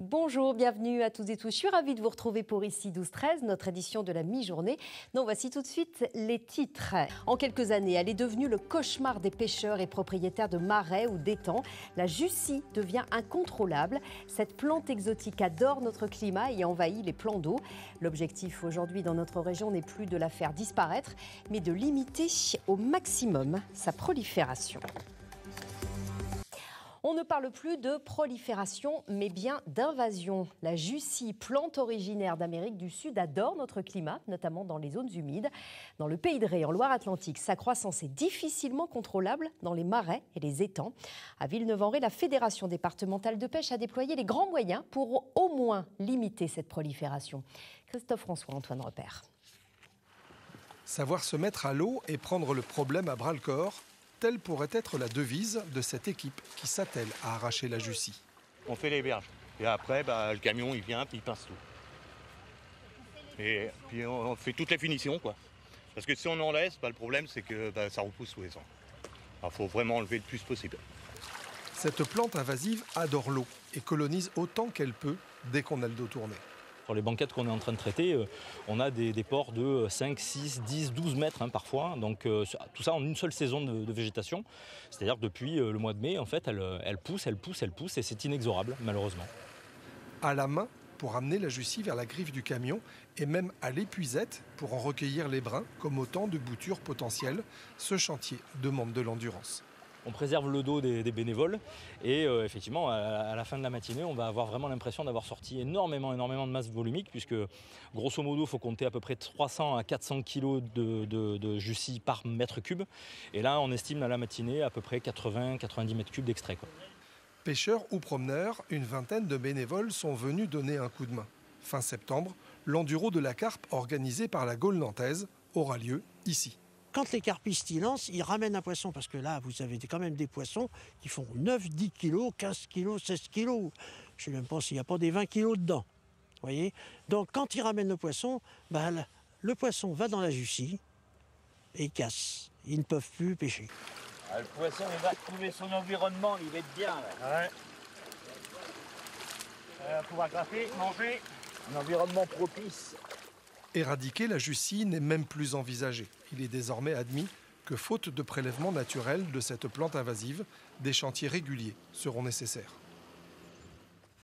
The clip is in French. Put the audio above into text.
Bonjour, bienvenue à tous et tous. Je suis ravie de vous retrouver pour Ici 12-13, notre édition de la mi-journée. Donc voici tout de suite les titres. En quelques années, elle est devenue le cauchemar des pêcheurs et propriétaires de marais ou d'étangs. La Jussie devient incontrôlable. Cette plante exotique adore notre climat et envahit les plans d'eau. L'objectif aujourd'hui dans notre région n'est plus de la faire disparaître, mais de limiter au maximum sa prolifération. On ne parle plus de prolifération, mais bien d'invasion. La Jussie, plante originaire d'Amérique du Sud, adore notre climat, notamment dans les zones humides. Dans le Pays de Ré, en Loire-Atlantique, sa croissance est difficilement contrôlable dans les marais et les étangs. À Villeneuve-en-Ré, la Fédération départementale de pêche a déployé les grands moyens pour au moins limiter cette prolifération. Christophe François, Antoine Repère. Savoir se mettre à l'eau et prendre le problème à bras-le-corps, telle pourrait être la devise de cette équipe qui s'attelle à arracher la Jussie. On fait les berges. Et après, le camion, il vient, puis il pince tout. Et puis on fait toutes les finitions, quoi. Parce que si on en laisse, le problème, c'est que ça repousse tous les ans. Il faut vraiment enlever le plus possible. Cette plante invasive adore l'eau et colonise autant qu'elle peut dès qu'on a le dos tourné. Sur les banquettes qu'on est en train de traiter, on a des ports de 5, 6, 10, 12 mètres parfois. Donc tout ça en une seule saison de végétation. C'est-à-dire que depuis le mois de mai, en fait, elle pousse et c'est inexorable, malheureusement. À la main pour amener la Jussie vers la griffe du camion et même à l'épuisette pour en recueillir les brins comme autant de boutures potentielles, ce chantier demande de l'endurance. On préserve le dos des bénévoles et effectivement, à la fin de la matinée, on va avoir vraiment l'impression d'avoir sorti énormément de masse volumique puisque grosso modo, il faut compter à peu près 300 à 400 kg de Jussie par mètre cube. Et là, on estime à la matinée à peu près 80-90 mètres cubes d'extrait. Pêcheurs ou promeneurs, une vingtaine de bénévoles sont venus donner un coup de main. Fin septembre, l'enduro de la carpe organisé par la Gaule nantaise aura lieu ici. Quand les carpistes y lancent, ils ramènent un poisson, parce que là, vous avez quand même des poissons qui font 9, 10 kilos, 15 kilos, 16 kilos. Je ne sais même pas s'il n'y a pas des 20 kilos dedans. Voyez. Donc quand ils ramènent le poisson va dans la Jussie et il casse. Ils ne peuvent plus pêcher. Le poisson, il va trouver son environnement, il va être bien. Là. Ouais. Pouvoir graffer, manger. Un environnement propice. Éradiquer la Jussie n'est même plus envisagé. Il est désormais admis que, faute de prélèvement naturel de cette plante invasive, des chantiers réguliers seront nécessaires.